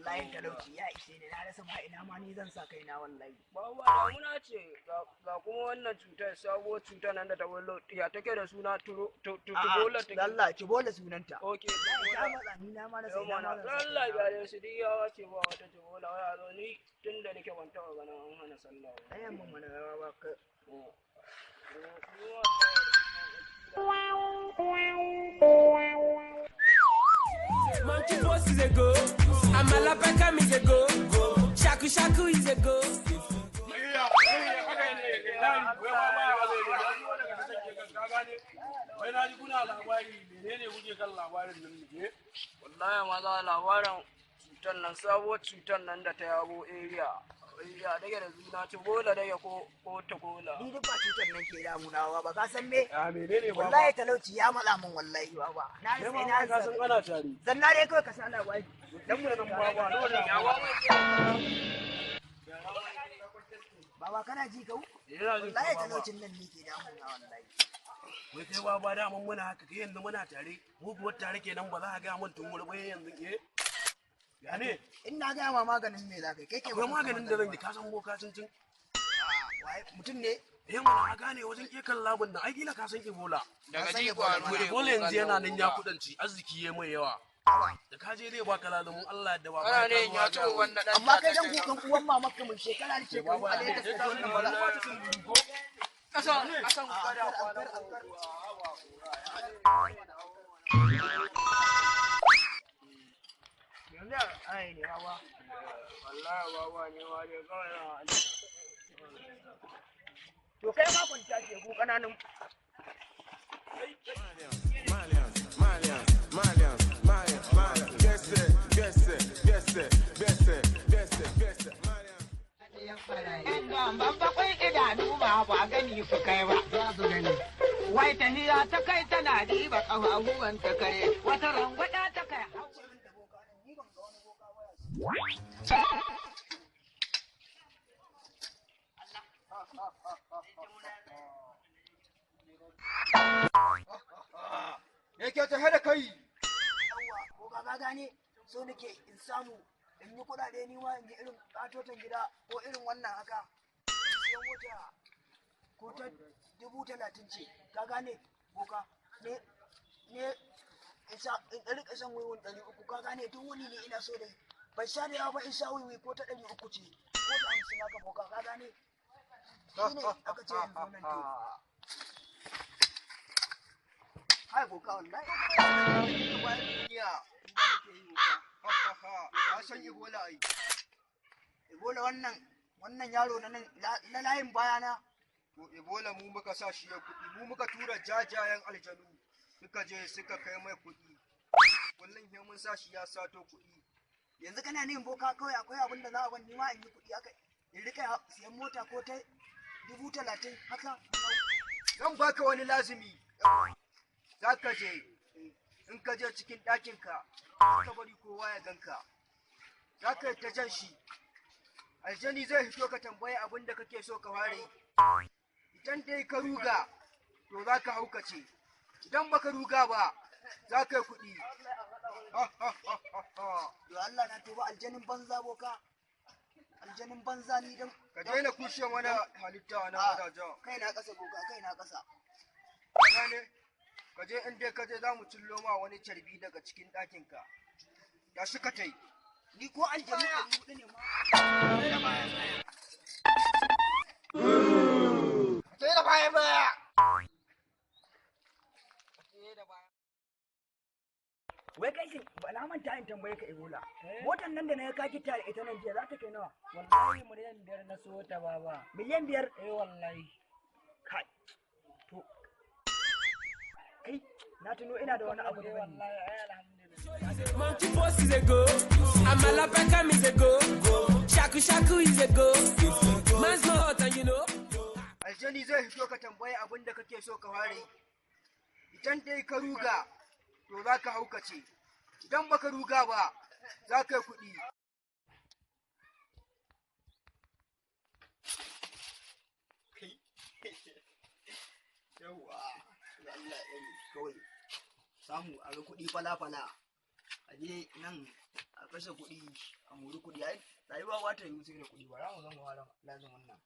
wallahi talauci ya ishe ni na rasa ba ina ma ni zan sa kaina wallahi. Bawa damuna ce ga kuma wannan cutar sabuwar cutar nan da ta wallo ya take da suna tubola take. Allah ki bola sunanta. Okay. Ta matsa ni na ma na sai na ma. Allah ya gare su dai yawa ce ba wata tubola wai zo ni tunda nake ban taɓa ganin an hana sallah. Ayyan mun mana ba ka. Monkey Boss is a go, Amalapakam is a go, Shaku Shaku is a go. Wallahi maza labarin cutar nan sabuwar cutar nan da ta yabo area dake da suna tubola dake ko takola. Ni duk ba cutar nan ke damuna ba ka san me? A menene ba? Wallahi talauci ya matsa min wallahi ba. Na sai na ka san ana tare. Zanna dai kawai ka sa labari. Dan mu nan baba, dole ya Baba kana ji kau? Yana jin Wallahi talaucin nan ne ke damuna wallahi. wai kai baba da mun muna haka kai yanzu muna tare. Mu kuwa tare kenan ba za ka ga mun tun wuri yanzu ke. Ya ne? In na gaya ma maganin me za ka yi kai ke Akwai maganin da zan yi ka san boka cincin. mutum ne Mana a gane wajen kekan labun nan ai kila ka san Ebola. Daga ji kwaro ne. Ebola yanzu yana nan ya kudanci arziki ya mai yawa. Da ka je dai baka lalumin Allah da baba. Ana ne ya to wannan dan. amma kai dan kukan uwan mamaka mun shekara da shekaru a da ta wannan bala Kasan kada kwana. yanzu ai ne hawa Wallahi baba ne ma dai kawai to kai ma kwanta ce ku kananan babbaƙun idanu ba gani su kai ba. Wai tahiya ta kai tana diba ƙafafuwan ta kare, wata rangwada ta kai Me ke ta hada kai? yawa ko ka gane so nake in samu in yi kuɗaɗe ni ma in yi irin katotan gida ko irin wannan haka in siyo mota ko ta 30,000 ce ka gane boka ne in rika shan wiwin 300 ka gane duk wani ne ina so dai bai sha da yawa ba in sha wiwi ko ta 300 ce ko ta 50 haka boka ka gane shi ne aka ce in zo nan to hai boka wallahi bayan duniya ke yi boka ya san Ebola ai Ebola wannan yaro na layin bayana To Ebola mu muka sa shi ya kuɗi, mu muka tura jajayen aljanu suka je suka kai mai kuɗi. Kullum sai mun sa shi ya sato kuɗi. yanzu kana ne boka kawai akwai abin da za a bani ma in yi kuɗi haka in rika siyan mota ko ta 30,000 haka Zan baka wani lazimi. Za ka je, in ka je cikin ɗakinka, ka bari kowa ya ganka. Za ka ta jan shi. Aljani zai fito ka tambayi abin da kake so ka ware. Idan dai ka ruga, to za ka haukace. Idan baka ruga ba, za ka yi kuɗi. yo Allah na tuba aljanin banza boka aljanin banza ni dan Ka daina kushe mana halitta na wadajen. kai na kasa boka kai na kasa Gane, ka je in dai ka je za mu cillo ma wani carbi daga cikin ɗakinka. Ya shi ka tai. ni ko aljani a buɗe ne ma Sai da baya baya. wai kai shi ba na manta in tambaye ka Ebola motar nan da na ka kita da ita nan jiya za ta kai nawa Wallahi miliyan 5 na so ta baba. miliyan 5 Wallahi. kai to kai na tuno ina da wani abu da zan yi Monkey Boss is a go, Amalapakam is a go, Shaku Shaku is a go. Man's not hot and you know. Aljani zai fito ka tambayi abin da kake so ka ware. Idan dai ka ruga, to za ka haukace. Idan baka ruga ba, za ka yi kuɗi. yawwa Allah ya kawai samu a ga kuɗi fala-fala a je nan a kashe kuɗi a muri kuɗi ai rayuwa ba ta yi sai da kuɗi ba za mu zama wahala lazim wannan